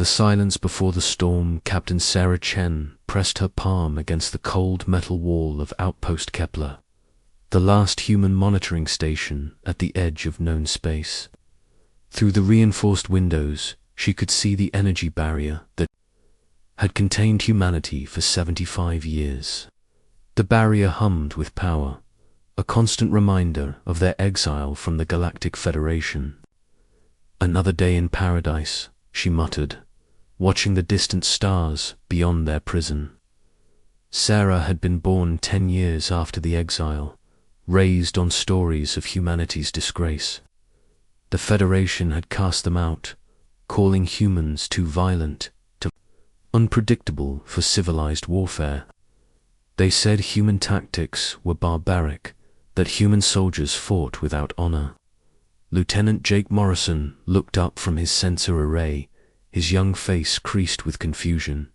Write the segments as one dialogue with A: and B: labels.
A: The silence before the storm. Captain Sarah Chen pressed her palm against the cold metal wall of Outpost Kepler, the last human monitoring station at the edge of known space. Through the reinforced windows, she could see the energy barrier that had contained humanity for 75 years. The barrier hummed with power, a constant reminder of their exile from the Galactic Federation. Another day in paradise, she muttered, watching the distant stars beyond their prison. Sarah had been born 10 years after the exile, raised on stories of humanity's disgrace. The Federation had cast them out, calling humans too violent, too unpredictable for civilized warfare. They said human tactics were barbaric, that human soldiers fought without honor. Lieutenant Jake Morrison looked up from his sensor array, his young face creased with confusion.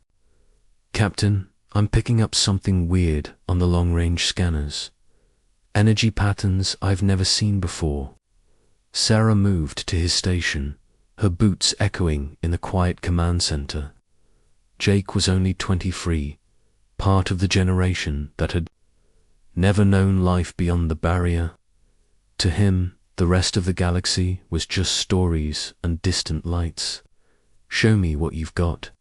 A: "Captain, I'm picking up something weird on the long-range scanners. Energy patterns I've never seen before." Sarah moved to his station, her boots echoing in the quiet command center. Jake was only 23, part of the generation that had never known life beyond the barrier. To him, the rest of the galaxy was just stories and distant lights. "Show me what you've got."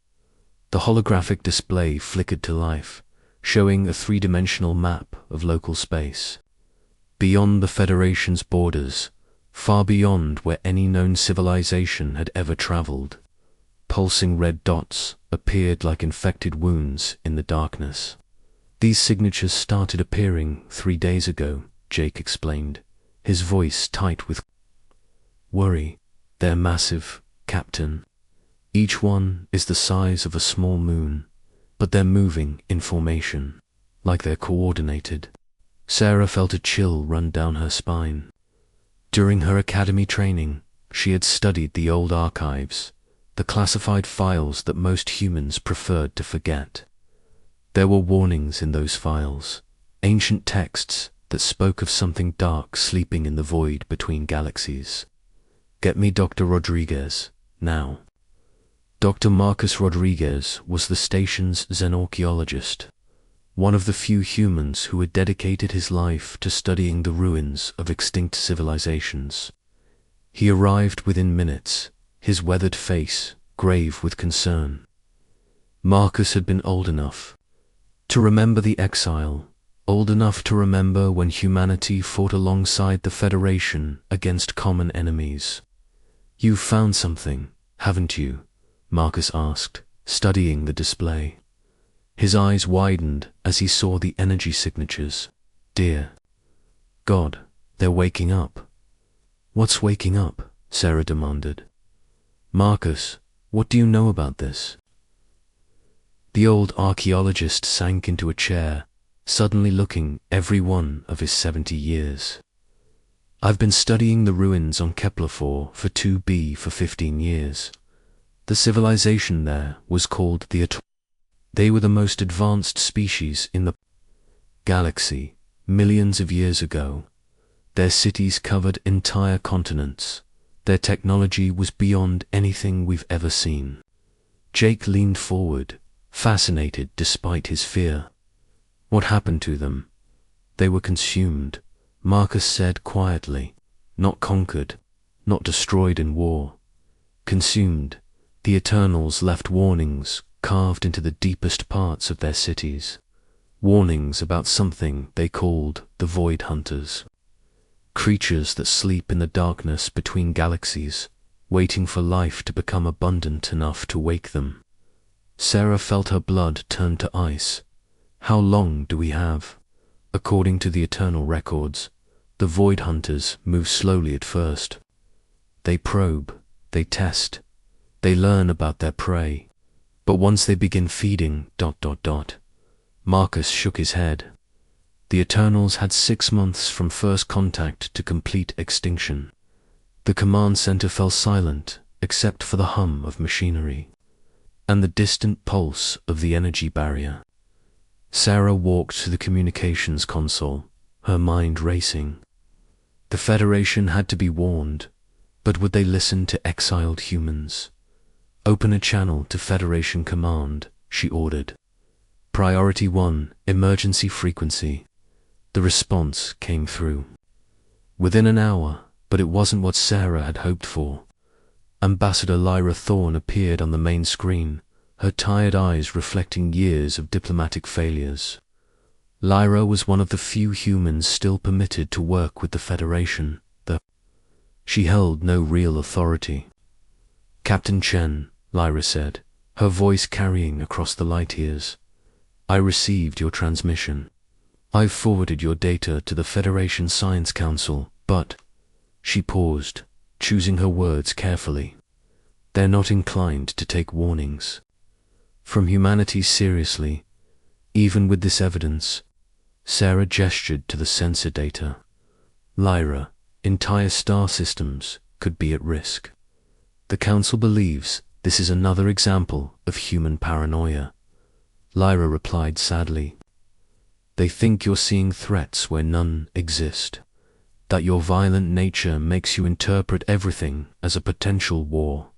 A: The holographic display flickered to life, showing a three-dimensional map of local space. Beyond the Federation's borders, far beyond where any known civilization had ever traveled, pulsing red dots appeared like infected wounds in the darkness. "These signatures started appearing 3 days ago," Jake explained, his voice tight with worry. "They're massive, Captain. Each one is the size of a small moon, but they're moving in formation, like they're coordinated." Sarah felt a chill run down her spine. During her academy training, she had studied the old archives, the classified files that most humans preferred to forget. There were warnings in those files, ancient texts that spoke of something dark sleeping in the void between galaxies. "Get me Dr. Rodriguez, now." Dr. Marcus Rodriguez was the station's xenarchaeologist, one of the few humans who had dedicated his life to studying the ruins of extinct civilizations. He arrived within minutes, his weathered face grave with concern. Marcus had been old enough to remember the exile, old enough to remember when humanity fought alongside the Federation against common enemies. "You've found something, haven't you?" Marcus asked, studying the display. His eyes widened as he saw the energy signatures. "Dear God, they're waking up." "What's waking up?" Sarah demanded. "Marcus, what do you know about this?" The old archaeologist sank into a chair, suddenly looking every one of his 70 years. "I've been studying the ruins on Kepler 4 for 2b for 15 years. The civilization there was called the They were the most advanced species in the galaxy millions of years ago. Their cities covered entire continents. Their technology was beyond anything we've ever seen." Jake leaned forward, fascinated despite his fear. "What happened to them?" "They were consumed," Marcus said quietly. "Not conquered, not destroyed in war. Consumed. The Eternals left warnings carved into the deepest parts of their cities. Warnings about something they called the Void Hunters. Creatures that sleep in the darkness between galaxies, waiting for life to become abundant enough to wake them." Sarah felt her blood turn to ice. "How long do we have?" According to the Eternal records, the Void Hunters move slowly at first. They probe, they test, they learn about their prey. But once they begin feeding... Marcus shook his head. The Eternals had 6 months from first contact to complete extinction. The command center fell silent, except for the hum of machinery and the distant pulse of the energy barrier. Sarah walked to the communications console, her mind racing. The Federation had to be warned, but would they listen to exiled humans? Open a channel to Federation Command, she ordered. Priority 1, emergency frequency. The response came through. Within an hour, but it wasn't what Sarah had hoped for. Ambassador Lyra Thorne appeared on the main screen, her tired eyes reflecting years of diplomatic failures. Lyra was one of the few humans still permitted to work with the Federation, though she held no real authority. Captain Chen, Lyra said, her voice carrying across the light years. I received your transmission. I've forwarded your data to the Federation Science Council, but... She paused, choosing her words carefully. They're not inclined to take warnings from humanity seriously, even with this evidence. Sarah gestured to the sensor data. Lyra, entire star systems could be at risk. The Council believes this is another example of human paranoia. Lyra replied sadly. They think you're seeing threats where none exist, that your violent nature makes you interpret everything as a potential war.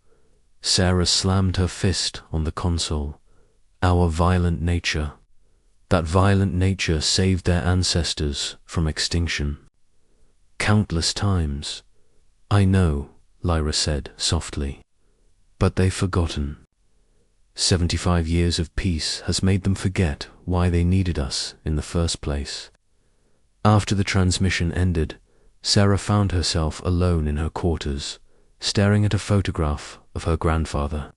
A: Sarah slammed her fist on the console. Our violent nature. That violent nature saved their ancestors from extinction. Countless times. I know, Lyra said softly. But they've forgotten. 75 years of peace has made them forget why they needed us in the first place. After the transmission ended, Sarah found herself alone in her quarters, staring at a photograph of her grandfather.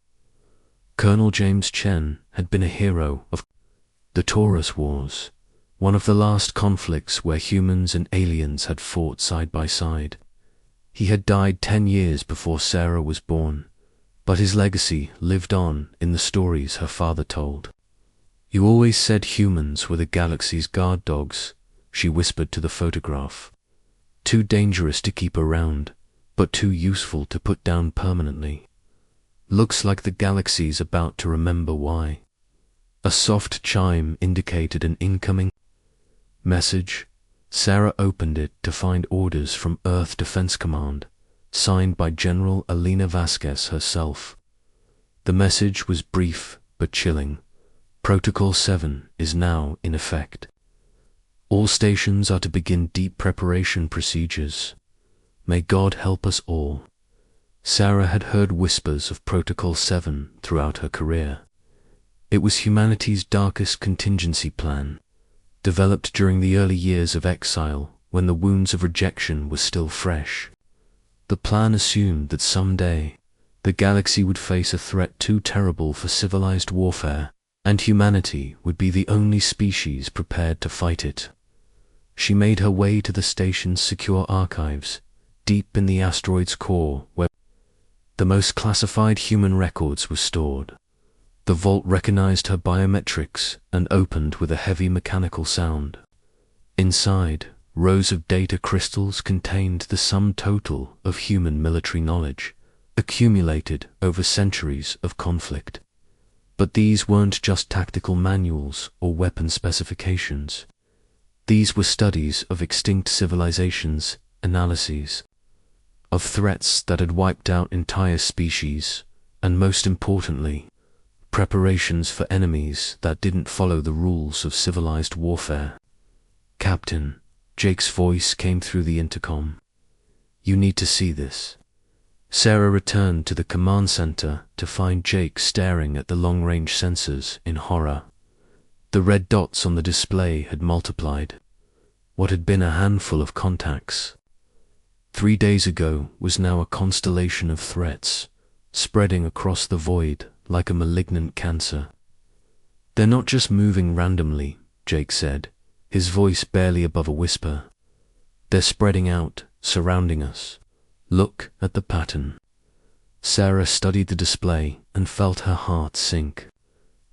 A: Colonel James Chen had been a hero of the Taurus Wars, one of the last conflicts where humans and aliens had fought side by side. He had died 10 years before Sarah was born, but his legacy lived on in the stories her father told. You always said humans were the galaxy's guard dogs, she whispered to the photograph. Too dangerous to keep around, but too useful to put down permanently. Looks like the galaxy's about to remember why. A soft chime indicated an incoming message. Sarah opened it to find orders from Earth Defense Command, signed by General Alina Vasquez herself. The message was brief but chilling. Protocol 7 is now in effect. All stations are to begin deep preparation procedures. May God help us all. Sarah had heard whispers of Protocol 7 throughout her career. It was humanity's darkest contingency plan, developed during the early years of exile when the wounds of rejection were still fresh. The plan assumed that someday the galaxy would face a threat too terrible for civilized warfare, and humanity would be the only species prepared to fight it. She made her way to the station's secure archives, deep in the asteroid's core where the most classified human records were stored. The vault recognized her biometrics and opened with a heavy mechanical sound. Inside, rows of data crystals contained the sum total of human military knowledge, accumulated over centuries of conflict. But these weren't just tactical manuals or weapon specifications. These were studies of extinct civilizations, analyses of threats that had wiped out entire species, and most importantly, preparations for enemies that didn't follow the rules of civilized warfare. Captain, Jake's voice came through the intercom. You need to see this. Sarah returned to the command center to find Jake staring at the long-range sensors in horror. The red dots on the display had multiplied. What had been a handful of contacts 3 days ago was now a constellation of threats, spreading across the void like a malignant cancer. They're not just moving randomly, Jake said, his voice barely above a whisper. They're spreading out, surrounding us. Look at the pattern. Sarah studied the display and felt her heart sink.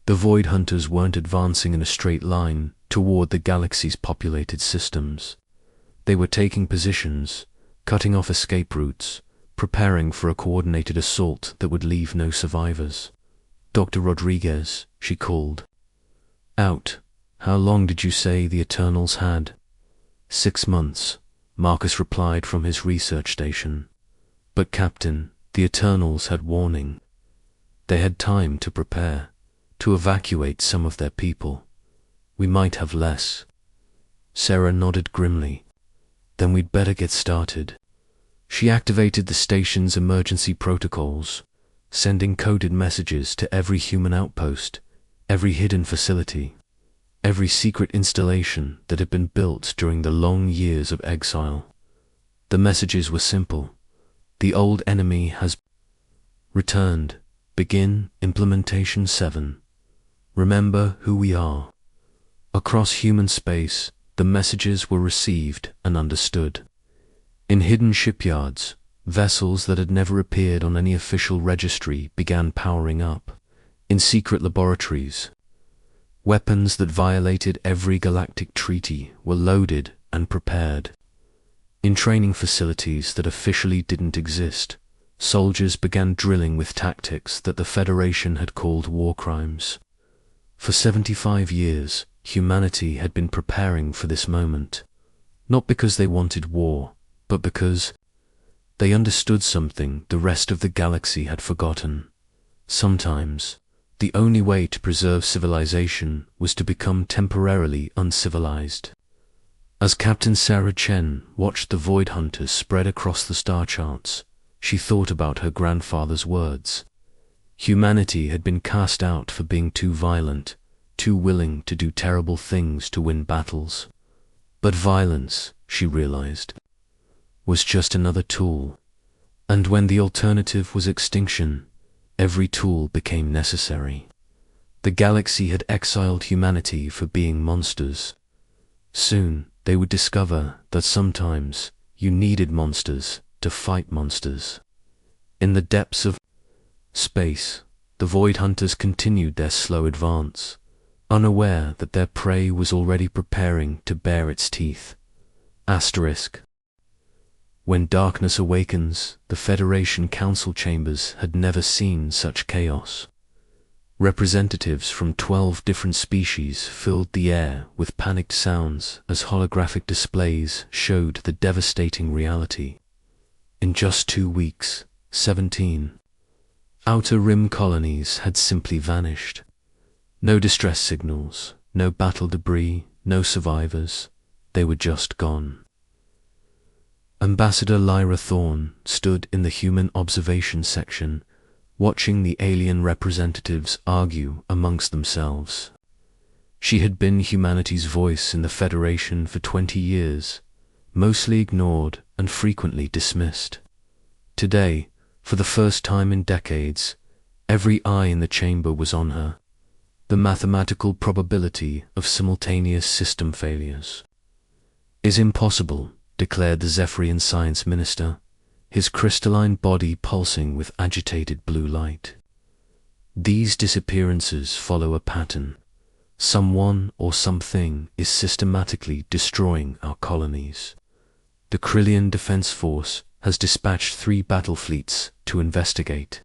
A: The Void Hunters weren't advancing in a straight line toward the galaxy's populated systems. They were taking positions, cutting off escape routes, preparing for a coordinated assault that would leave no survivors. Dr. Rodriguez, she called. Out. How long did you say the Eternals had? 6 months, Marcus replied from his research station. But Captain, the Eternals had warning. They had time to prepare, to evacuate some of their people. We might have less. Sarah nodded grimly. Then we'd better get started. She activated the station's emergency protocols, sending coded messages to every human outpost, every hidden facility, every secret installation that had been built during the long years of exile. The messages were simple. The old enemy has returned. Begin Implementation 7. Remember who we are. Across human space, the messages were received and understood. In hidden shipyards, vessels that had never appeared on any official registry began powering up. In secret laboratories, weapons that violated every galactic treaty were loaded and prepared. In training facilities that officially didn't exist, soldiers began drilling with tactics that the Federation had called war crimes. For 75 years, humanity had been preparing for this moment, not because they wanted war, but because they understood something the rest of the galaxy had forgotten. Sometimes, the only way to preserve civilization was to become temporarily uncivilized. As Captain Sarah Chen watched the Void Hunters spread across the star charts, she thought about her grandfather's words. Humanity had been cast out for being too violent, too willing to do terrible things to win battles. But violence, she realized, was just another tool. And when the alternative was extinction, every tool became necessary. The galaxy had exiled humanity for being monsters. Soon, they would discover that sometimes you needed monsters to fight monsters. In the depths of space, the Void Hunters continued their slow advance, unaware that their prey was already preparing to bare its teeth. Asterisk. When darkness awakens, the Federation Council chambers had never seen such chaos. Representatives from 12 different species filled the air with panicked sounds as holographic displays showed the devastating reality. In just 2 weeks, 17 Outer Rim colonies had simply vanished. No distress signals, no battle debris, no survivors. They were just gone. Ambassador Lyra Thorne stood in the human observation section, watching the alien representatives argue amongst themselves. She had been humanity's voice in the Federation for 20 years, mostly ignored and frequently dismissed. Today, for the first time in decades, every eye in the chamber was on her. The mathematical probability of simultaneous system failures is impossible, declared the Zephyrian science minister, his crystalline body pulsing with agitated blue light. These disappearances follow a pattern. Someone or something is systematically destroying our colonies. The Krillian Defense Force has dispatched 3 battle fleets to investigate,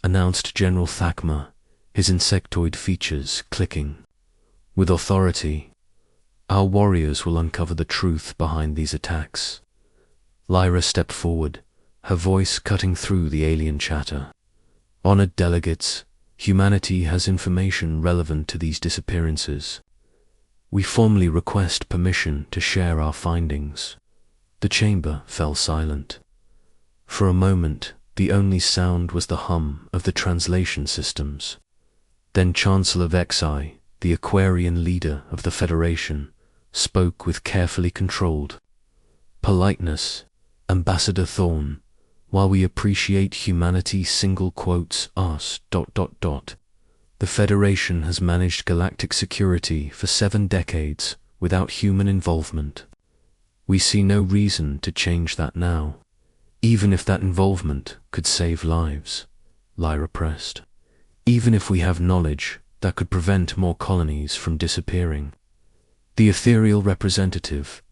A: announced General Thakma, his insectoid features clicking. With authority, our warriors will uncover the truth behind these attacks. Lyra stepped forward, her voice cutting through the alien chatter. Honored delegates, humanity has information relevant to these disappearances. We formally request permission to share our findings. The chamber fell silent. For a moment, the only sound was the hum of the translation systems. Then Chancellor Vexai, the Aquarian leader of the Federation, spoke with carefully controlled politeness. Ambassador Thorne, while we appreciate humanity us, the Federation has managed galactic security for 7 decades without human involvement. We see no reason to change that now, even if that involvement could save lives, Lyra pressed. Even if we have knowledge that could prevent more colonies from disappearing. The ethereal representative,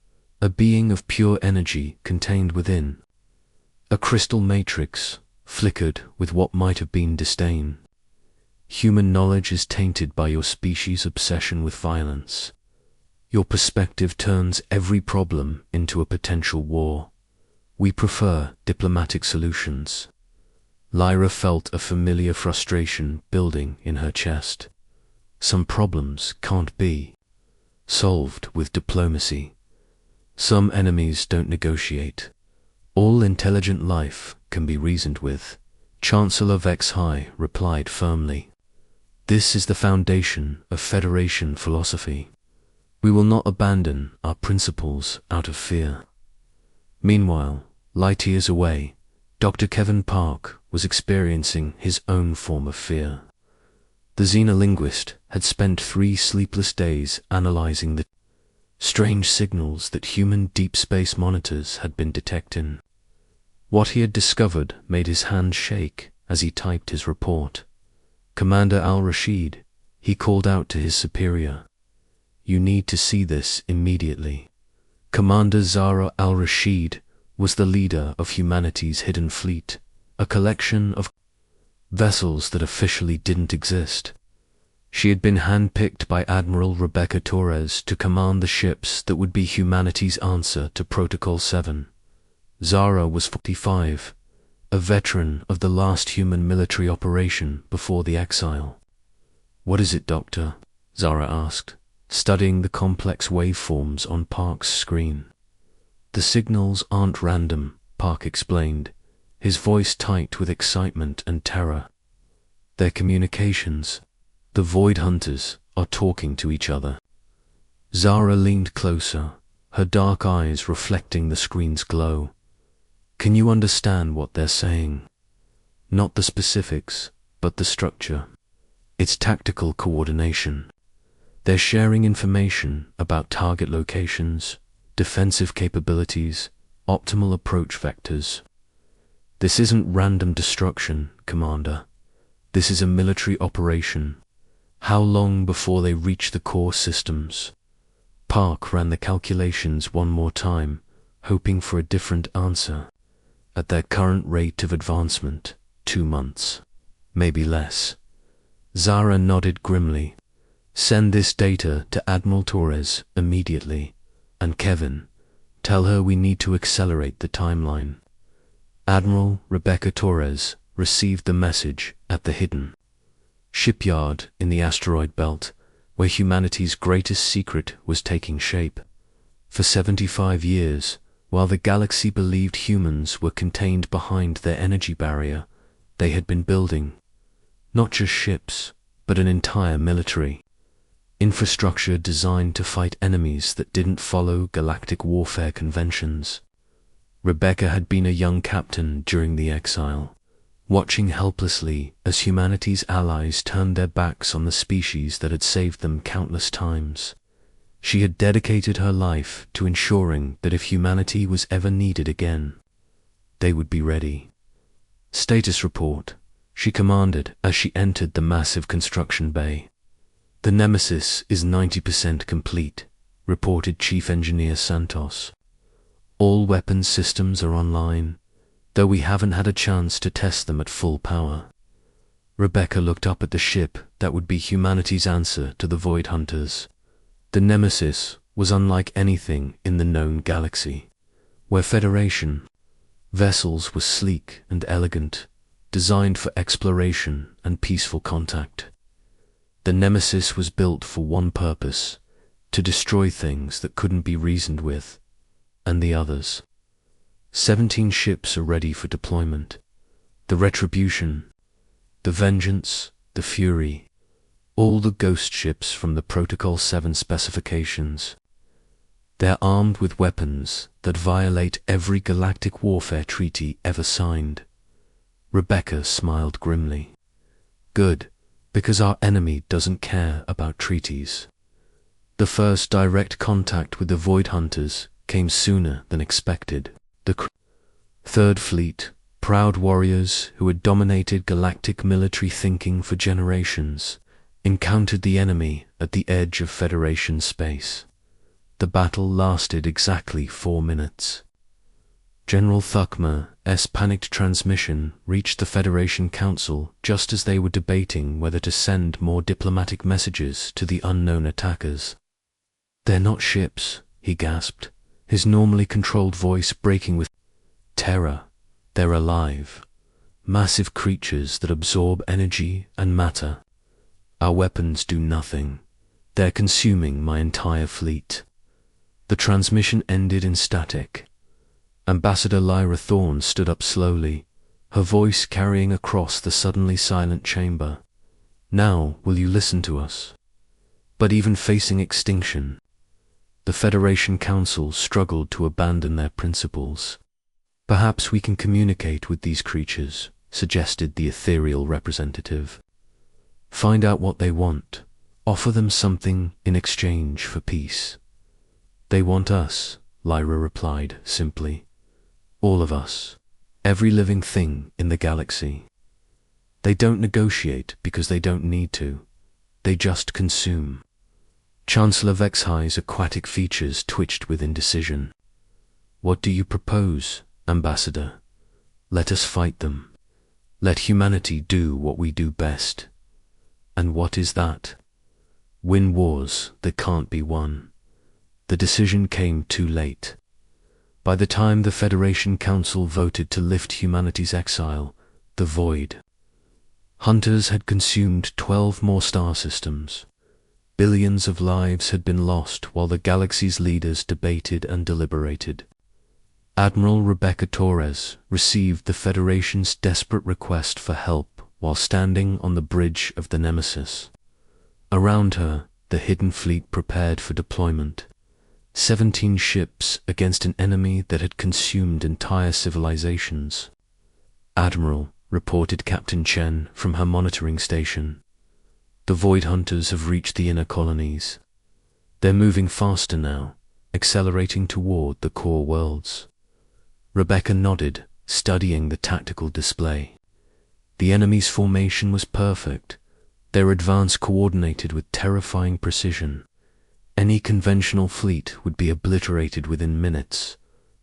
A: a being of pure energy contained within. A crystal matrix, flickered with what might have been disdain. Human knowledge is tainted by your species' obsession with violence. Your perspective turns every problem into a potential war. We prefer diplomatic solutions. Lyra felt a familiar frustration building in her chest. Some problems can't be solved with diplomacy. Some enemies don't negotiate. All intelligent life can be reasoned with. Chancellor Vexhai replied firmly. This is the foundation of Federation philosophy. We will not abandon our principles out of fear. Meanwhile, light years away, Dr. Kevin Park was experiencing his own form of fear. The xenolinguist had spent 3 sleepless days analyzing the strange signals that human deep space monitors had been detecting. What he had discovered made his hand shake as he typed his report. Commander Al-Rashid, he called out to his superior. You need to see this immediately. Commander Zara Al-Rashid was the leader of humanity's hidden fleet, a collection of vessels that officially didn't exist. She had been handpicked by Admiral Rebecca Torres to command the ships that would be humanity's answer to Protocol 7. Zara was 45, a veteran of the last human military operation before the Exile. What is it, Doctor? Zara asked, studying the complex waveforms on Park's screen. The signals aren't random, Park explained, his voice tight with excitement and terror. They're communications. The Void Hunters are talking to each other. Zara leaned closer, her dark eyes reflecting the screen's glow. Can you understand what they're saying? Not the specifics, but the structure. It's tactical coordination. They're sharing information about target locations, defensive capabilities, optimal approach vectors. This isn't random destruction, Commander. This is a military operation. How long before they reach the core systems? Park ran the calculations one more time, hoping for a different answer. At their current rate of advancement, 2 months. Maybe less. Zara nodded grimly. Send this data to Admiral Torres immediately. And Kevin, tell her we need to accelerate the timeline. Admiral Rebecca Torres received the message at the hidden shipyard in the asteroid belt, where humanity's greatest secret was taking shape. For 75 years, while the galaxy believed humans were contained behind their energy barrier, they had been building not just ships, but an entire military infrastructure designed to fight enemies that didn't follow galactic warfare conventions. Rebecca had been a young captain during the Exile, watching helplessly as humanity's allies turned their backs on the species that had saved them countless times. She had dedicated her life to ensuring that if humanity was ever needed again, they would be ready. Status report, she commanded as she entered the massive construction bay. The Nemesis is 90% complete, reported Chief Engineer Santos. All weapons systems are online, though we haven't had a chance to test them at full power. Rebecca looked up at the ship that would be humanity's answer to the Void Hunters. The Nemesis was unlike anything in the known galaxy, where Federation vessels were sleek and elegant, designed for exploration and peaceful contact. The Nemesis was built for one purpose, to destroy things that couldn't be reasoned with, and the others. 17 ships are ready for deployment. The Retribution, the Vengeance, the Fury, all the ghost ships from the Protocol 7 specifications. They're armed with weapons that violate every galactic warfare treaty ever signed. Rebecca smiled grimly. Good, because our enemy doesn't care about treaties. The first direct contact with the Void Hunters came sooner than expected. The Third Fleet, proud warriors who had dominated galactic military thinking for generations, encountered the enemy at the edge of Federation space. The battle lasted exactly 4 minutes. General Thuckmer's panicked transmission reached the Federation Council just as they were debating whether to send more diplomatic messages to the unknown attackers. "They're not ships," he gasped, his normally controlled voice breaking with terror. "They're alive. massive creatures that absorb energy and matter. Our weapons do nothing. They're consuming my entire fleet. The transmission ended in static. Ambassador Lyra Thorne stood up slowly, her voice carrying across the suddenly silent chamber. Now will you listen to us? But even facing extinction, the Federation Council struggled to abandon their principles. Perhaps we can communicate with these creatures, suggested the ethereal representative. Find out what they want. Offer them something in exchange for peace. They want us, Lyra replied simply. All of us. Every living thing in the galaxy. They don't negotiate because they don't need to. They just consume. Chancellor Vexhi's aquatic features twitched with indecision. What do you propose, Ambassador? Let us fight them. Let humanity do what we do best. And what is that? Win wars that can't be won. The decision came too late. By the time the Federation Council voted to lift humanity's exile, the void, hunters had consumed 12 more star systems. Billions of lives had been lost while the galaxy's leaders debated and deliberated. Admiral Rebecca Torres received the Federation's desperate request for help while standing on the bridge of the Nemesis. Around her, the hidden fleet prepared for deployment. 17 ships against an enemy that had consumed entire civilizations. Admiral, reported Captain Chen from her monitoring station. The Void Hunters have reached the inner colonies. They're moving faster now, accelerating toward the core worlds. Rebecca nodded, studying the tactical display. The enemy's formation was perfect, their advance coordinated with terrifying precision. Any conventional fleet would be obliterated within minutes,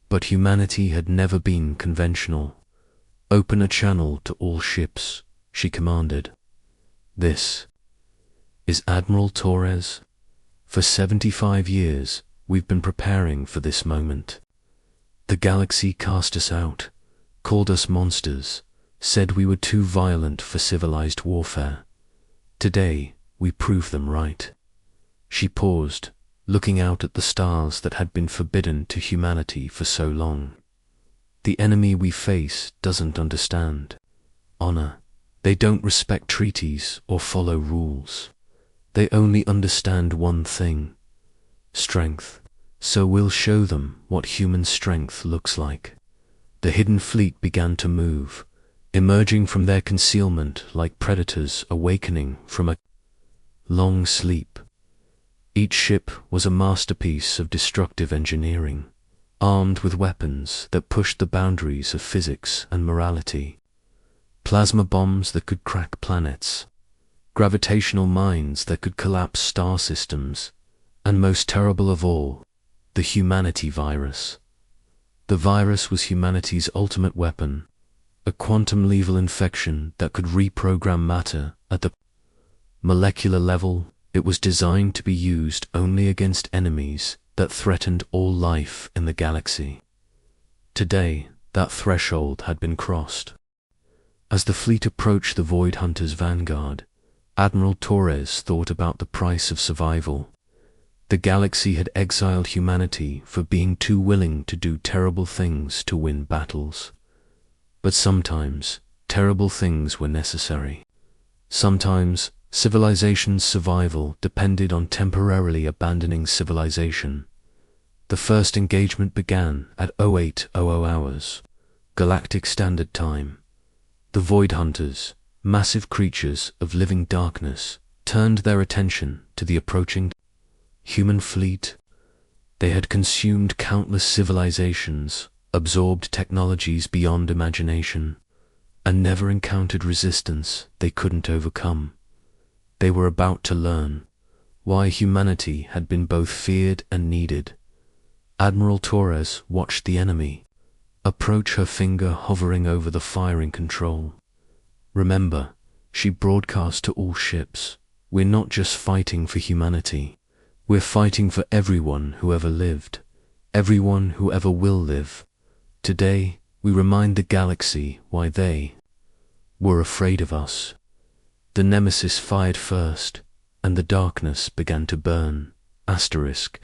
A: but humanity had never been conventional. Open a channel to all ships, she commanded. This is Admiral Torres. For 75 years, we've been preparing for this moment. The galaxy cast us out, called us monsters, said we were too violent for civilized warfare. Today, we prove them right. She paused, looking out at the stars that had been forbidden to humanity for so long. The enemy we face doesn't understand honor. They don't respect treaties or follow rules. They only understand one thing: strength. So we'll show them what human strength looks like. The hidden fleet began to move, emerging from their concealment like predators awakening from a long sleep. Each ship was a masterpiece of destructive engineering, armed with weapons that pushed the boundaries of physics and morality. Plasma bombs that could crack planets, gravitational mines that could collapse star systems, and most terrible of all, the humanity virus. The virus was humanity's ultimate weapon, a quantum lethal infection that could reprogram matter at the molecular level. It was designed to be used only against enemies that threatened all life in the galaxy. Today, that threshold had been crossed. As the fleet approached the Void Hunters' vanguard, Admiral Torres thought about the price of survival. The galaxy had exiled humanity for being too willing to do terrible things to win battles. But sometimes, terrible things were necessary. Sometimes, civilization's survival depended on temporarily abandoning civilization. The first engagement began at 0800 hours, Galactic Standard Time. The Void Hunters, massive creatures of living darkness, turned their attention to the approaching human fleet. They had consumed countless civilizations, absorbed technologies beyond imagination, and never encountered resistance they couldn't overcome. They were about to learn why humanity had been both feared and needed. Admiral Torres watched the enemy approach, her finger hovering over the firing control. Remember, she broadcast to all ships, we're not just fighting for humanity. We're fighting for everyone who ever lived, everyone who ever will live. Today, we remind the galaxy why they were afraid of us. The Nemesis fired first, and the darkness began to burn. Asterisk,